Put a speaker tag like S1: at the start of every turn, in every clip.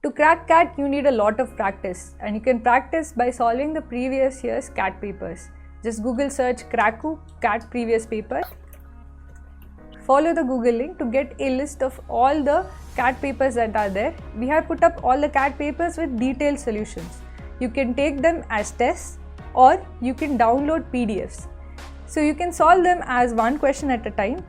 S1: To crack CAT, you need a lot of practice, and you can practice by solving the previous year's CAT papers. Just Google search Kraku CAT previous paper. Follow the Google link to get a list of all the CAT papers that are there. We have put up all the CAT papers with detailed solutions. You can take them as tests or you can download PDFs. So you can solve them as one question at a time,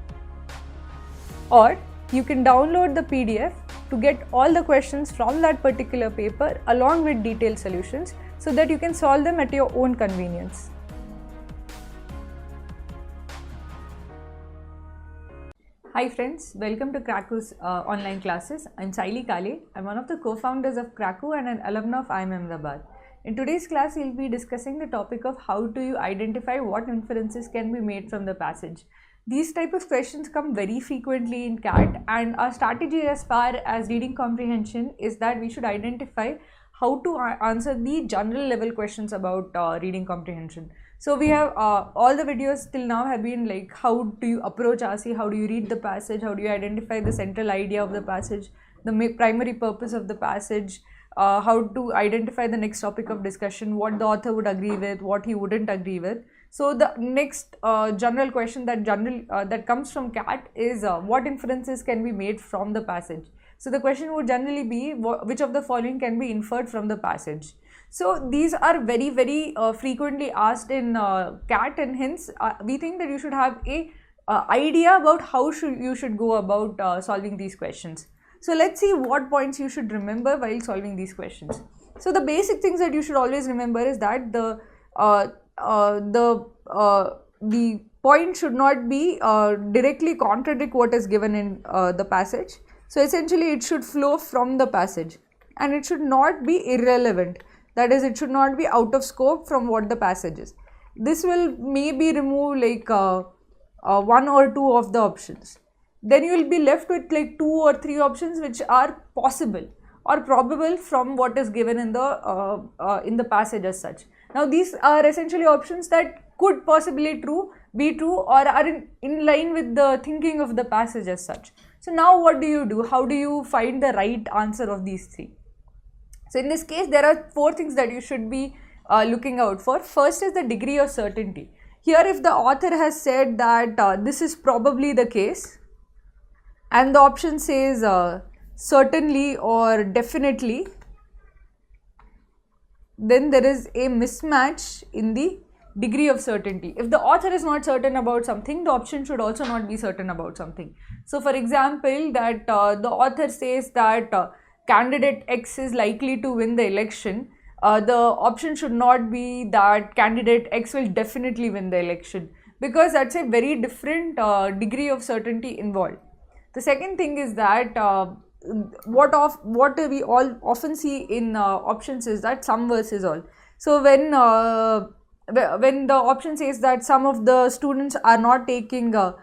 S1: or you can download the PDF to get all the questions from that particular paper along with detailed solutions so that you can solve them at your own convenience. Hi friends, welcome to Kraku's online classes. I'm Sayali Ma'am. I'm one of the co-founders of Kraku and an alumna of IIM Ahmedabad. In today's class, we'll be discussing the topic of how do you identify what inferences can be made from the passage. These type of questions come very frequently in CAT, and our strategy as far as reading comprehension is that we should identify how to answer the general level questions about reading comprehension. So we have all the videos till now have been like how do you approach RC, how do you read the passage, how do you identify the central idea of the passage, the primary purpose of the passage, how to identify the next topic of discussion, what the author would agree with, what he wouldn't agree with. So the next general question that comes from CAT is what inferences can be made from the passage. So the question would generally be which of the following can be inferred from the passage. So these are very frequently asked in CAT, and hence we think that you should have a idea about how you should go about solving these questions. So let's see what points you should remember while solving these questions. So the basic things that you should always remember is that the point should not be directly contradict what is given in the passage. So essentially it should flow from the passage, and it should not be irrelevant. That is, it should not be out of scope from what the passage is. This will maybe remove like one or two of the options. Then you will be left with like 2 or 3 options which are possible or probable from what is given in the passage as such. Now these are essentially options that could possibly be true or are in line with the thinking of the passage as such. So now what do you do? How do you find the right answer of these 3? So in this case, there are 4 things that you should be looking out for. First is the degree of certainty. Here, if the author has said that this is probably the case, and the option says certainly or definitely, then there is a mismatch in the degree of certainty. If the author is not certain about something, the option should also not be certain about something. So for example, that the author says that candidate X is likely to win the election, the option should not be that candidate X will definitely win the election, because that's a very different degree of certainty involved. The second thing is that what we all often see in options is that sum versus all. So when the option says that some of the students are not taking their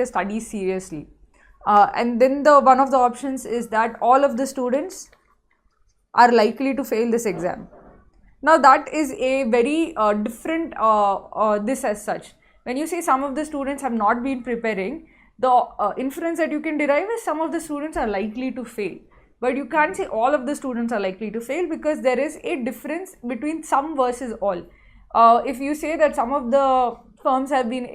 S1: studies seriously, and then one of the options is that all of the students are likely to fail this exam. Now that is a very different this as such. When you say some of the students have not been preparing, the inference that you can derive is some of the students are likely to fail. But you can't say all of the students are likely to fail, because there is a difference between some versus all. If you say that some of the firms have been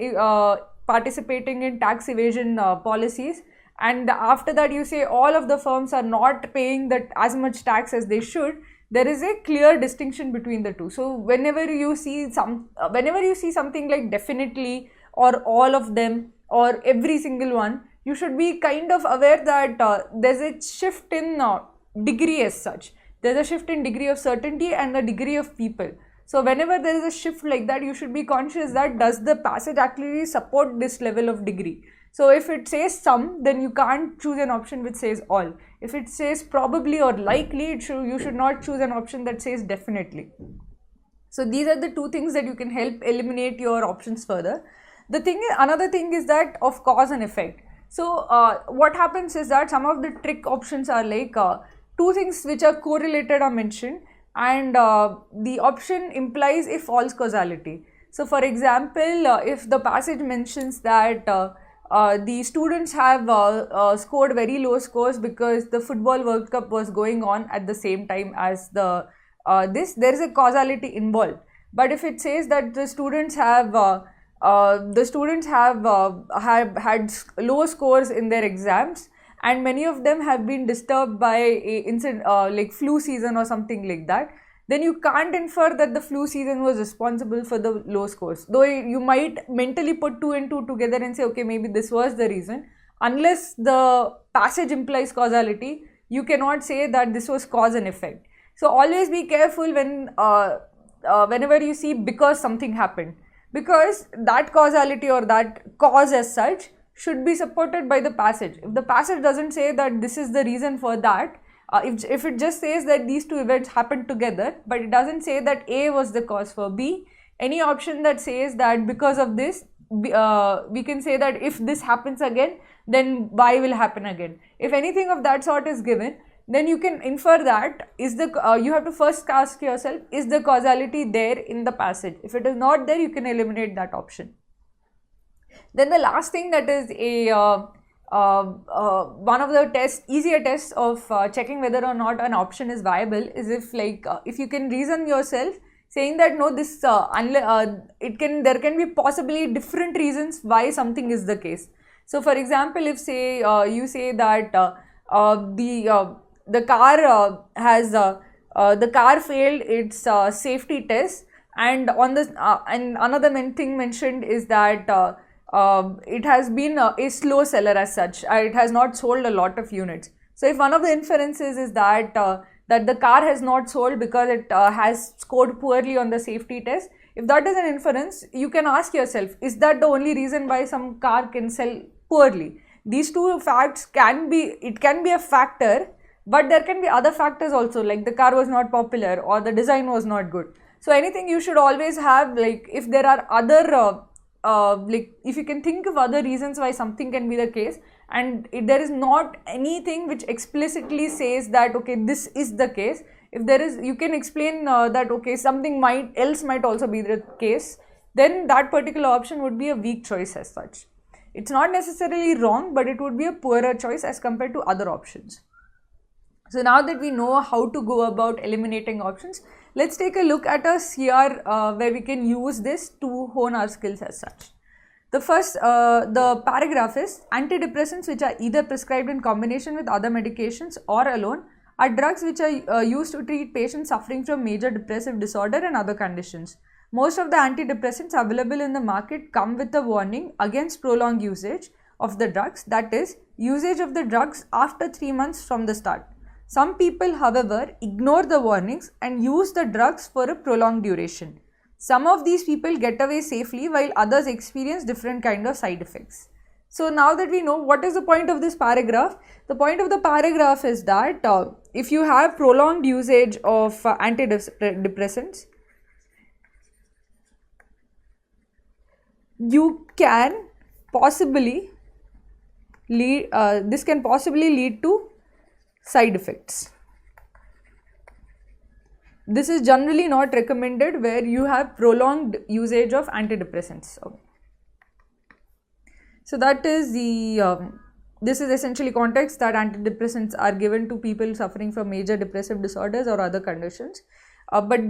S1: participating in tax evasion policies, and after that you say all of the firms are not paying as much tax as they should, there is a clear distinction between the two. So whenever you see something like definitely or all of them or every single one, you should be kind of aware that there's a shift in degree as such. There's a shift in degree of certainty and the degree of people. So whenever there is a shift like that, you should be conscious that does the passage actually support this level of degree. So if it says some, then you can't choose an option which says all. If it says probably or likely, you should not choose an option that says definitely. So these are the 2 things that you can help eliminate your options further. Another thing is that of cause and effect. So what happens is that some of the trick options are like 2 things which are correlated are mentioned, and the option implies a false causality. So for example, if the passage mentions that the students have scored very low scores because the football World Cup was going on at the same time as the there is a causality involved. But if it says that the students have had low scores in their exams, and many of them have been disturbed by a incident like flu season or something like that, then you can't infer that the flu season was responsible for the low scores. Though you might mentally put 2 and 2 together and say, okay, maybe this was the reason. Unless the passage implies causality, you cannot say that this was cause and effect. So always be careful when whenever you see because something happened, because that causality or that cause as such should be supported by the passage. If the passage doesn't say that this is the reason for that, if it just says that these two events happened together, but it doesn't say that A was the cause for B, any option that says that because of this, we can say that if this happens again, then Y will happen again. If anything of that sort is given, then you can infer that you have to first ask yourself, is the causality there in the passage? If it is not there, you can eliminate that option. Then the last thing that is one of the easier tests of checking whether or not an option is viable is if you can reason yourself saying that no, this there can be possibly different reasons why something is the case. So for example, if say you say that the car failed its safety test, and and another thing mentioned is that it has been a slow seller as such. It has not sold a lot of units. So if one of the inferences is that that the car has not sold because it has scored poorly on the safety test, if that is an inference, you can ask yourself, is that the only reason why some car can sell poorly? These two facts can be a factor, but there can be other factors also, like the car was not popular or the design was not good. So anything you should always have, like if there are other if you can think of other reasons why something can be the case, and if there is not anything which explicitly says that okay, this is the case, if there is, you can explain that okay, something else might also be the case, then that particular option would be a weak choice as such. It's not necessarily wrong, but it would be a poorer choice as compared to other options. So now that we know how to go about eliminating options, let's take a look at a CR where we can use this to hone our skills as such. The first, the paragraph is, antidepressants which are either prescribed in combination with other medications or alone are drugs which are used to treat patients suffering from major depressive disorder and other conditions. Most of the antidepressants available in the market come with a warning against prolonged usage of the drugs, that is, usage of the drugs after 3 months from the start. Some people, however, ignore the warnings and use the drugs for a prolonged duration. Some of these people get away safely while others experience different kind of side effects. So now that we know what is the point of this paragraph, the point of the paragraph is that if you have prolonged usage of antidepressants, you can possibly lead, this can possibly lead to side effects. This is generally not recommended where you have prolonged usage of antidepressants. So that is this is essentially context that antidepressants are given to people suffering from major depressive disorders or other conditions. But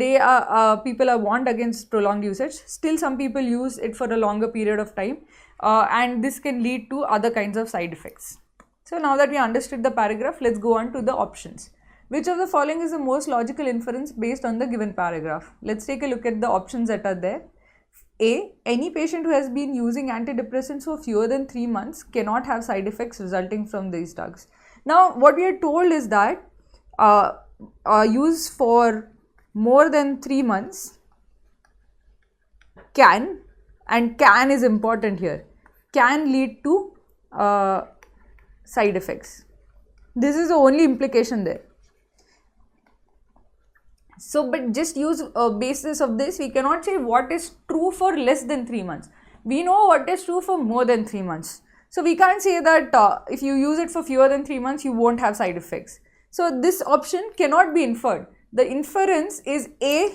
S1: people are warned against prolonged usage. Still, some people use it for a longer period of time, and this can lead to other kinds of side effects. So now that we understood the paragraph, let's go on to the options. Which of the following is the most logical inference based on the given paragraph? Let's take a look at the options that are there. A. Any patient who has been using antidepressants for fewer than 3 months cannot have side effects resulting from these drugs. Now, what we are told is that use for more than 3 months can, and can is important here, can lead to side effects. This is the only implication there. So, but just use a basis of this, we cannot say what is true for less than 3 months. We know what is true for more than 3 months. So, we can't say that if you use it for fewer than 3 months, you won't have side effects. So, this option cannot be inferred. The inference is A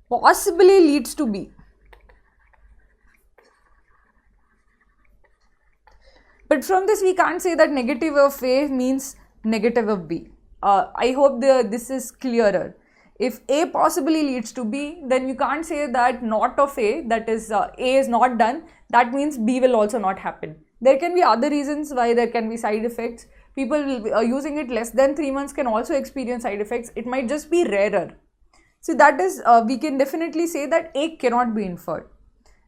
S1: possibly leads to B. But from this we can't say that negative of A means negative of B. I hope this is clearer. If A possibly leads to B, then you can't say that not of A, that is A is not done, that means B will also not happen. There can be other reasons why there can be side effects. People using it less than 3 months can also experience side effects. It might just be rarer. So that is, we can definitely say that A cannot be inferred.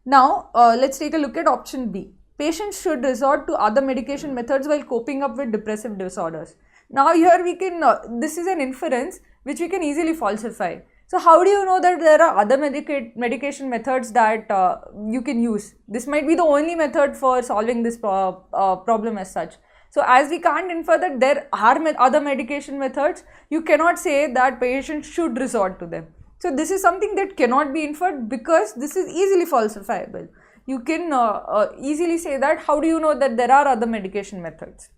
S1: Now, let's take a look at option B. Patients should resort to other medication methods while coping up with depressive disorders. Now here we can, this is an inference which we can easily falsify. So how do you know that there are other medication methods that you can use? This might be the only method for solving this problem as such. So as we can't infer that there are other medication methods, you cannot say that patients should resort to them. So this is something that cannot be inferred because this is easily falsifiable. You can easily say that. How do you know that there are other medication methods?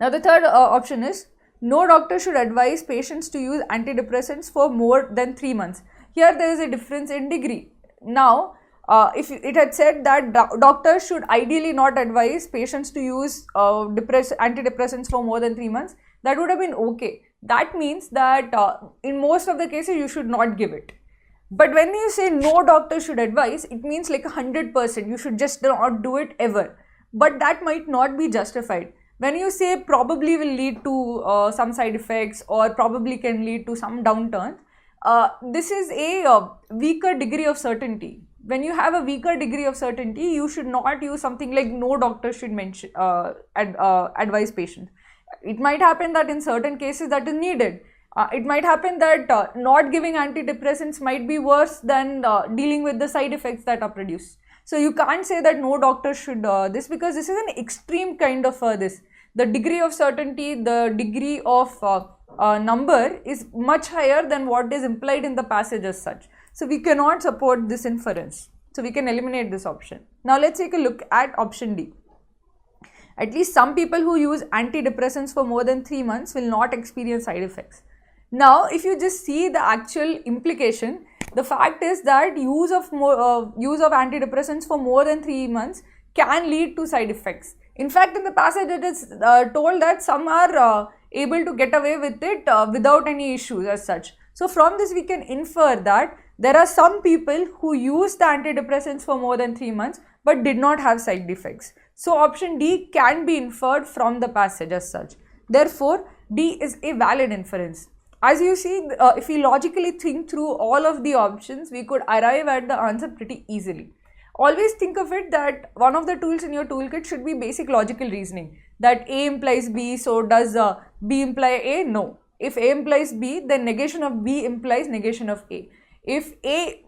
S1: Now the third option is, no doctor should advise patients to use antidepressants for more than 3 months. Here there is a difference in degree. Now, if it had said that doctors should ideally not advise patients to use antidepressants for more than 3 months, that would have been okay. That means that in most of the cases you should not give it. But when you say no doctor should advise, it means like 100%, you should just not do it ever. But that might not be justified. When you say probably will lead to some side effects or probably can lead to some downturn, this is a weaker degree of certainty. When you have a weaker degree of certainty, you should not use something like no doctor should mention, advise patients. It might happen that in certain cases that is needed. It might happen that not giving antidepressants might be worse than dealing with the side effects that are produced. So you can't say that no doctor should this, because this is an extreme kind of this. The degree of certainty, the degree of number is much higher than what is implied in the passage as such. So we cannot support this inference. So we can eliminate this option. Now let's take a look at option D. At least some people who use antidepressants for more than 3 months will not experience side effects. Now, if you just see the actual implication, the fact is that use of antidepressants for more than 3 months can lead to side effects. In fact, in the passage it is told that some are able to get away with it without any issues as such. So from this we can infer that there are some people who use the antidepressants for more than 3 months but did not have side effects. So option D can be inferred from the passage as such. Therefore, D is a valid inference. As you see, if we logically think through all of the options, we could arrive at the answer pretty easily. Always think of it that one of the tools in your toolkit should be basic logical reasoning. That A implies B, so does B imply A? No. If A implies B, then negation of B implies negation of A. If A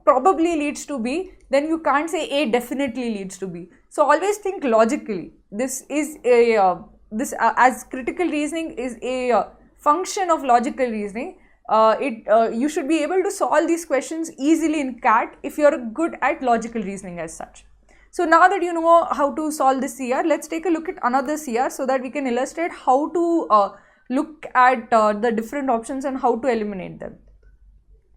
S1: probably leads to B, then you can't say A definitely leads to B. So always think logically. This is a as critical reasoning is a function of logical reasoning. You should be able to solve these questions easily in CAT if you are good at logical reasoning as such. So now that you know how to solve this CR, let's take a look at another CR so that we can illustrate how to look at the different options and how to eliminate them.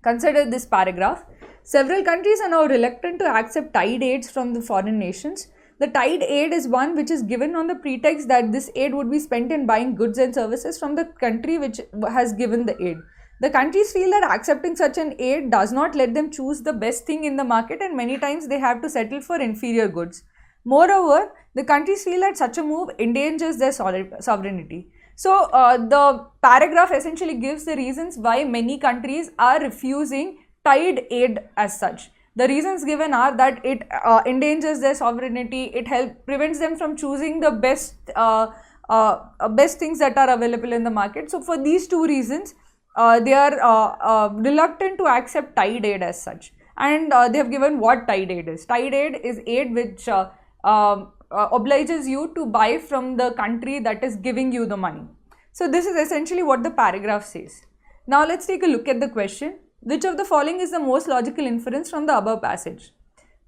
S1: Consider this paragraph. Several countries are now reluctant to accept tide aids from the foreign nations. The tide aid is one which is given on the pretext that this aid would be spent in buying goods and services from the country which has given the aid. The countries feel that accepting such an aid does not let them choose the best thing in the market, and many times they have to settle for inferior goods. Moreover, the countries feel that such a move endangers their sovereignty. So the paragraph essentially gives the reasons why many countries are refusing tide aid as such. The reasons given are that it endangers their sovereignty, it prevents them from choosing the best things that are available in the market. So for these two reasons, they are reluctant to accept tide aid as such. And they have given what tide aid is. Tide aid is aid which obliges you to buy from the country that is giving you the money. So this is essentially what the paragraph says. Now let's take a look at the question. Which of the following is the most logical inference from the above passage?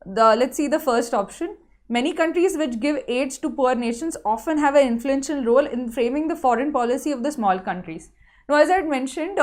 S1: Let's see the first option. Many countries which give aids to poor nations often have an influential role in framing the foreign policy of the small countries. Now, as I had mentioned,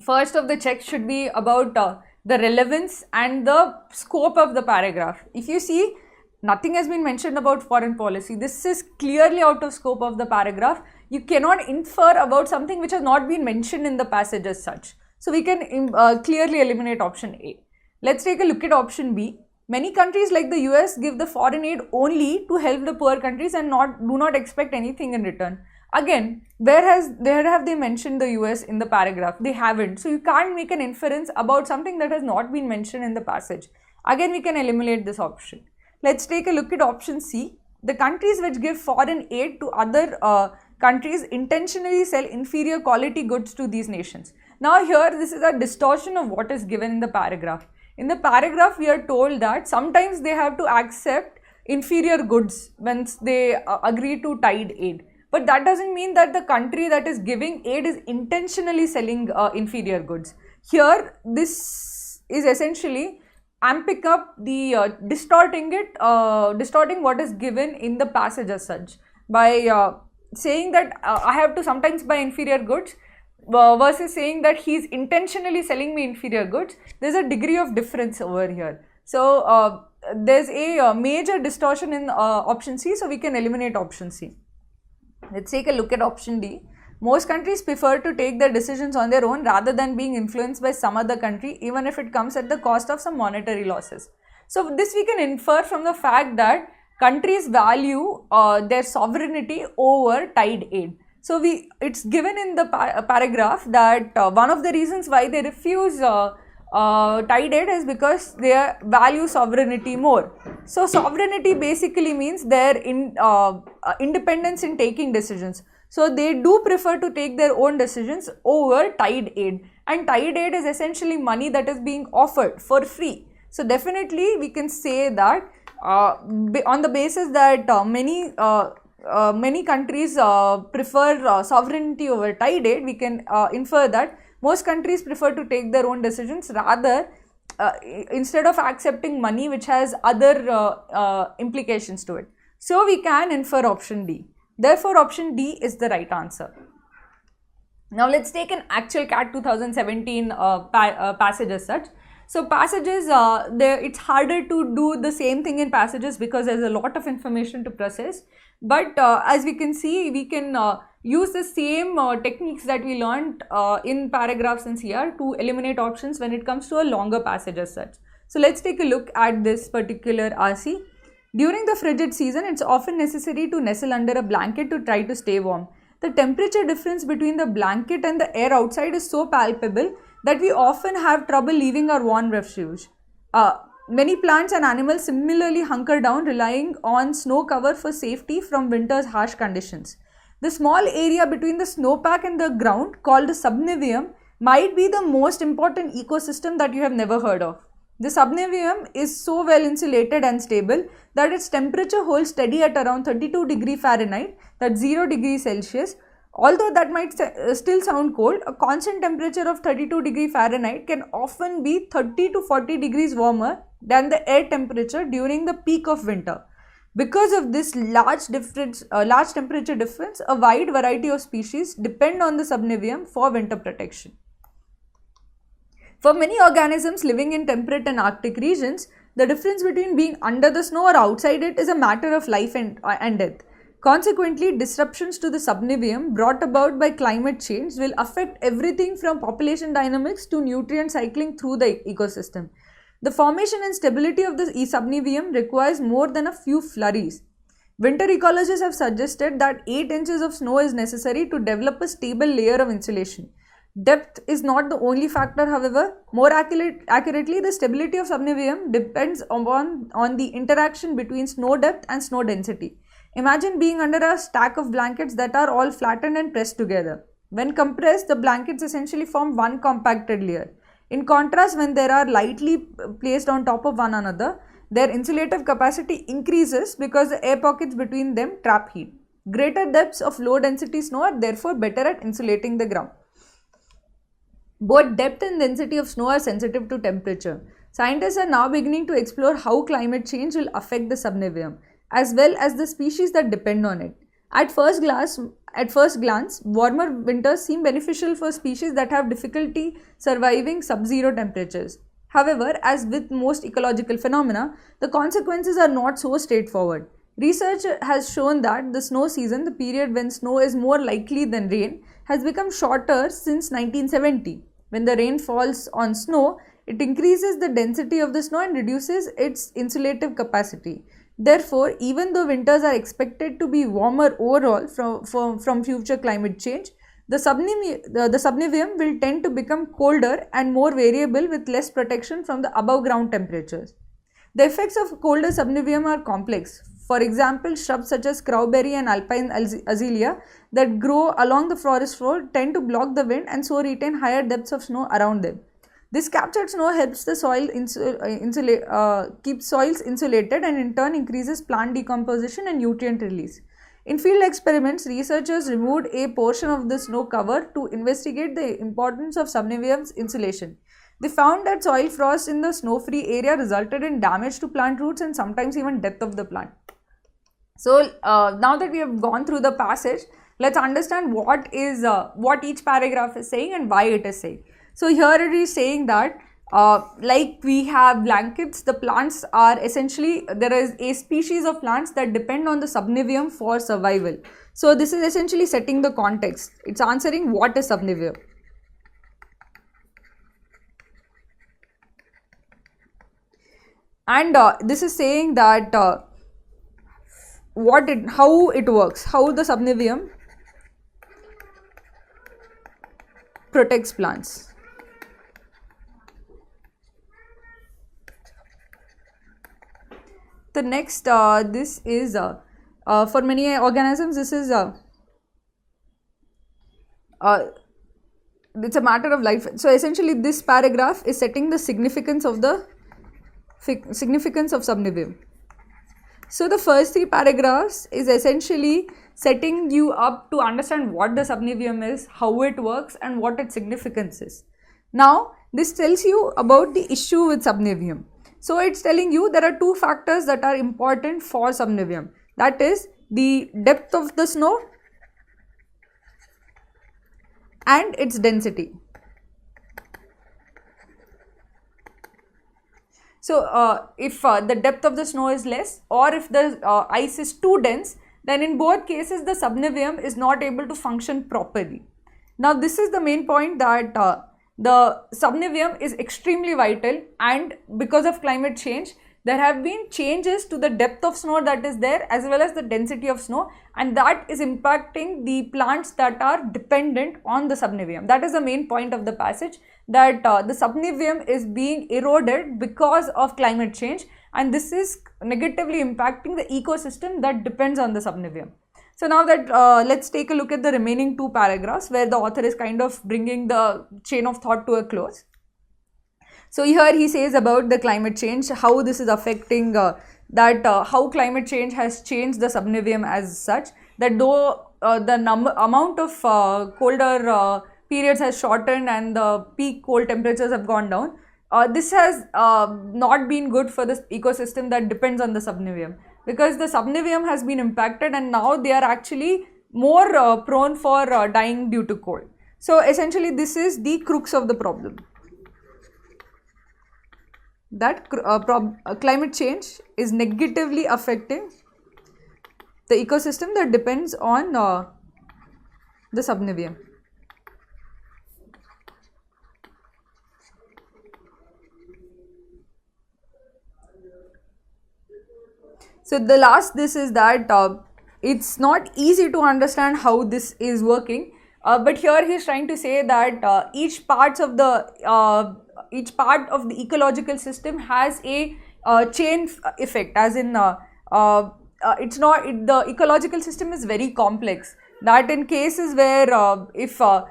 S1: first of the checks should be about the relevance and the scope of the paragraph. If you see, Nothing has been mentioned about foreign policy. This is clearly out of scope of the paragraph. You cannot infer about something which has not been mentioned in the passage as such. So we can clearly eliminate option A. Let's take a look at option B. Many countries like the US give the foreign aid only to help the poor countries and do not expect anything in return. Again, where have they mentioned the US in the paragraph? They haven't. So you can't make an inference about something that has not been mentioned in the passage. Again, we can eliminate this option. Let's take a look at option C. The countries which give foreign aid to other countries intentionally sell inferior quality goods to these nations. Now here, this is a distortion of what is given in the paragraph. In the paragraph, we are told that sometimes they have to accept inferior goods when they agree to tied aid. But that doesn't mean that the country that is giving aid is intentionally selling inferior goods. Here, this is essentially amping up the distorting what is given in the passage as such by saying that I have to sometimes buy inferior goods versus saying that he is intentionally selling me inferior goods. There's a degree of difference over here. So there's a major distortion in option C, so we can eliminate option C. Let's take a look at option D. Most countries prefer to take their decisions on their own rather than being influenced by some other country, even if it comes at the cost of some monetary losses. So this we can infer from the fact that countries value their sovereignty over tied aid. So it's given in the paragraph that one of the reasons why they refuse tied aid is because they value sovereignty more. So sovereignty basically means their independence in taking decisions. So they do prefer to take their own decisions over tied aid, and tied aid is essentially money that is being offered for free. So definitely we can say that on the basis that many countries prefer sovereignty over tied aid, we can infer that most countries prefer to take their own decisions rather instead of accepting money which has other implications to it. So we can infer option D. Therefore, option D is the right answer. Now let's take an actual CAT 2017 passage as such. So passages, it's harder to do the same thing in passages because there's a lot of information to process. But as we can see, we can use the same techniques that we learned in paragraphs and CR to eliminate options when it comes to a longer passage as such. So let's take a look at this particular RC. During the frigid season, it's often necessary to nestle under a blanket to try to stay warm. The temperature difference between the blanket and the air outside is so palpable that we often have trouble leaving our warm refuge. Many plants and animals similarly hunker down, relying on snow cover for safety from winter's harsh conditions. The small area between the snowpack and the ground, called the subnivean, might be the most important ecosystem that you have never heard of. The subnivean is so well insulated and stable that its temperature holds steady at around 32 degrees Fahrenheit, that's 0 degrees Celsius. Although that might still sound cold, a constant temperature of 32 degrees Fahrenheit can often be 30 to 40 degrees warmer than the air temperature during the peak of winter. Because of this large temperature difference, a wide variety of species depend on the subnivean for winter protection. For many organisms living in temperate and Arctic regions, the difference between being under the snow or outside it is a matter of life and death. Consequently, disruptions to the subnivean brought about by climate change will affect everything from population dynamics to nutrient cycling through the ecosystem. The formation and stability of the subnivean requires more than a few flurries. Winter ecologists have suggested that 8 inches of snow is necessary to develop a stable layer of insulation. Depth is not the only factor, however. More accurately, the stability of subnivean depends on the interaction between snow depth and snow density. Imagine being under a stack of blankets that are all flattened and pressed together. When compressed, the blankets essentially form one compacted layer. In contrast, when they are lightly placed on top of one another, their insulative capacity increases because the air pockets between them trap heat. Greater depths of low density snow are therefore better at insulating the ground. Both depth and density of snow are sensitive to temperature. Scientists are now beginning to explore how climate change will affect the subnivean, as well as the species that depend on it. At first glance, warmer winters seem beneficial for species that have difficulty surviving sub-zero temperatures. However, as with most ecological phenomena, the consequences are not so straightforward. Research has shown that the snow season, the period when snow is more likely than rain, has become shorter since 1970. When the rain falls on snow, it increases the density of the snow and reduces its insulative capacity. Therefore, even though winters are expected to be warmer overall from future climate change, the subniveum will tend to become colder and more variable with less protection from the above ground temperatures. The effects of colder subniveum are complex. For example, shrubs such as crowberry and alpine azalea that grow along the forest floor tend to block the wind and so retain higher depths of snow around them. This captured snow helps the soil keep soils insulated and in turn increases plant decomposition and nutrient release. In field experiments, researchers removed a portion of the snow cover to investigate the importance of subniveum's insulation. They found that soil frost in the snow-free area resulted in damage to plant roots and sometimes even death of the plant. So now that we have gone through the passage, let's understand what each paragraph is saying and why it is saying. So here it is saying that like we have blankets, the plants are essentially, there is a species of plants that depend on the subniveum for survival. So this is essentially setting the context. It's answering what is subniveum. And this is saying that how it works, how the subniveum protects plants. The next, this is for many organisms, this is it's a matter of life. So essentially, this paragraph is setting the significance of subniveum. So the first three paragraphs is essentially setting you up to understand what the subniveum is, how it works, and what its significance is. Now, this tells you about the issue with subniveum. So it's telling you there are two factors that are important for subniveum. That is the depth of the snow and its density. So if the depth of the snow is less, or if the ice is too dense, then in both cases the subniveum is not able to function properly. Now this is the main point, that the subniveum is extremely vital, and because of climate change there have been changes to the depth of snow that is there as well as the density of snow, and that is impacting the plants that are dependent on the subniveum. That is the main point of the passage, that the subniveum is being eroded because of climate change, and this is negatively impacting the ecosystem that depends on the subniveum. So now that let's take a look at the remaining two paragraphs where the author is kind of bringing the chain of thought to a close. So here he says about the climate change, how this is affecting how climate change has changed the subniveum as such, that though the amount of colder periods has shortened and the peak cold temperatures have gone down, this has not been good for the ecosystem that depends on the subniveum, because the subniveum has been impacted and now they are actually more prone for dying due to cold. So essentially this is the crux of the problem, that climate change is negatively affecting the ecosystem that depends on the subniveum. So the last this is that it's not easy to understand how this is working, but here he is trying to say that each part of the ecological system has a chain effect, as in it's not, the ecological system is very complex, that in cases where if a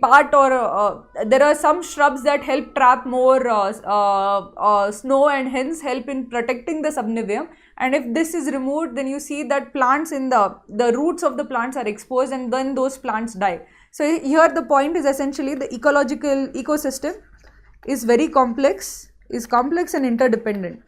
S1: part or there are some shrubs that help trap more snow and hence help in protecting the subniveum, and if this is removed then you see that plants in the roots of the plants are exposed and then those plants die. So here the point is essentially the ecological ecosystem is very complex, and interdependent.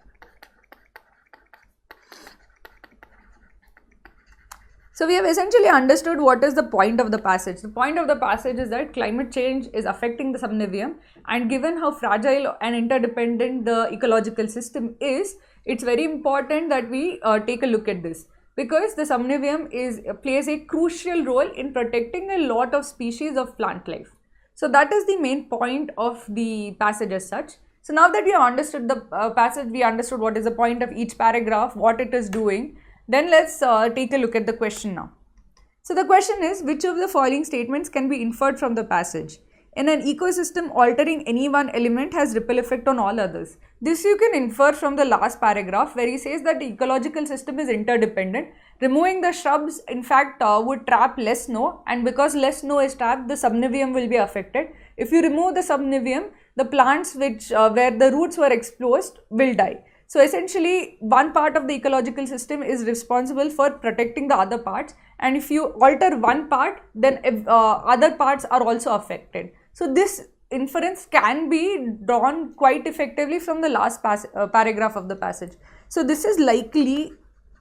S1: So we have essentially understood what is the point of the passage. The point of the passage is that climate change is affecting the subniveum, and given how fragile and interdependent the ecological system is, it's very important that we take a look at this, because the subniveum plays a crucial role in protecting a lot of species of plant life. So that is the main point of the passage as such. So now that we have understood the passage, we understood what is the point of each paragraph, what it is doing. Then let's take a look at the question now. So the question is, which of the following statements can be inferred from the passage? In an ecosystem, altering any one element has ripple effect on all others. This you can infer from the last paragraph, where he says that the ecological system is interdependent. Removing the shrubs, in fact, would trap less snow, and because less snow is trapped, the subniveum will be affected. If you remove the subniveum, the plants where the roots were exposed will die. So essentially, one part of the ecological system is responsible for protecting the other parts, and if you alter one part, then other parts are also affected. So this inference can be drawn quite effectively from the last paragraph of the passage. So this is likely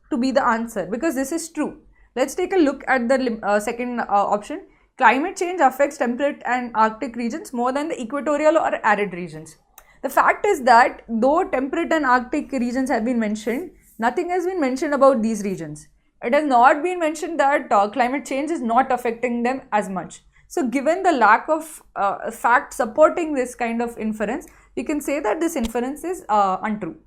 S1: to be the answer, because this is true. Let's take a look at the second option. Climate change affects temperate and Arctic regions more than the equatorial or arid regions. The fact is that though temperate and Arctic regions have been mentioned, nothing has been mentioned about these regions. It has not been mentioned that climate change is not affecting them as much. So given the lack of fact supporting this kind of inference, we can say that this inference is untrue.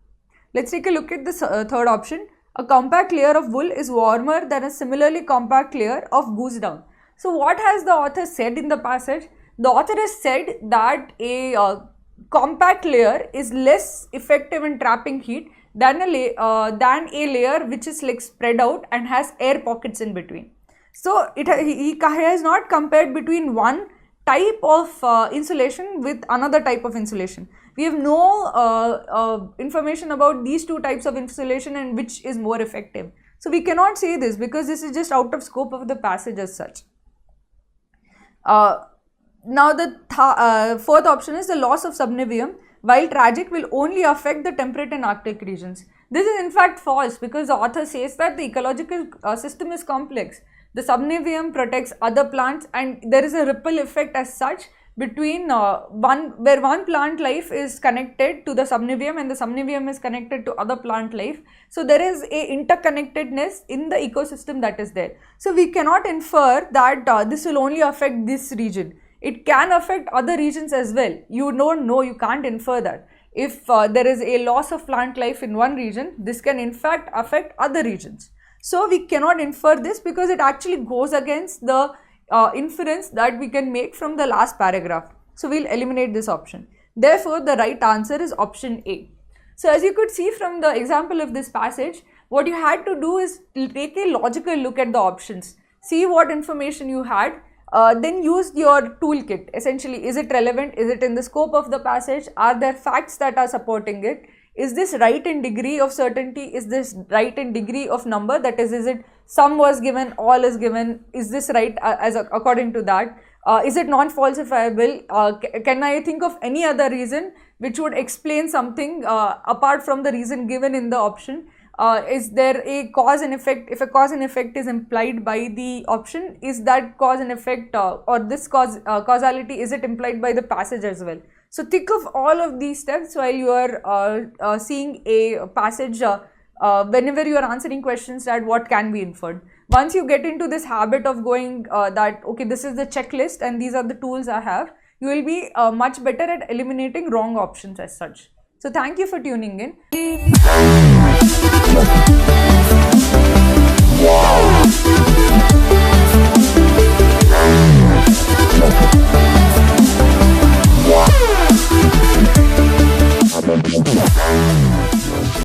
S1: Let's take a look at this third option. A compact layer of wool is warmer than a similarly compact layer of goose down. So what has the author said in the passage? The author has said that a compact layer is less effective in trapping heat than a layer which is like spread out and has air pockets in between. So he has not compared between one type of insulation with another type of insulation. We have no information about these two types of insulation and which is more effective. So we cannot say this, because this is just out of scope of the passage as such. Now the fourth option is the loss of subniveum, while tragic, will only affect the temperate and Arctic regions. This is in fact false, because the author says that the ecological system is complex. The subniveum protects other plants, and there is a ripple effect as such between where one plant life is connected to the subniveum and the subniveum is connected to other plant life. So there is a interconnectedness in the ecosystem that is there. So we cannot infer that this will only affect this region. It can affect other regions as well. You don't know, you can't infer that. If there is a loss of plant life in one region, this can in fact affect other regions. So we cannot infer this, because it actually goes against the inference that we can make from the last paragraph. So we'll eliminate this option. Therefore, the right answer is option A. So as you could see from the example of this passage, what you had to do is take a logical look at the options. See what information you had, then use your toolkit. Essentially, is it relevant? Is it in the scope of the passage? Are there facts that are supporting it? Is this right in degree of certainty? Is this right in degree of number? That is it some was given, all is given? Is this right according to that? Is it non-falsifiable? Can I think of any other reason which would explain something apart from the reason given in the option? Is there a cause and effect? If a cause and effect is implied by the option, is that cause and effect or this causality, is it implied by the passage as well? So think of all of these steps while you are seeing a passage, whenever you are answering questions that what can be inferred. Once you get into this habit of going that, okay, this is the checklist and these are the tools I have, you will be much better at eliminating wrong options as such. So thank you for tuning in.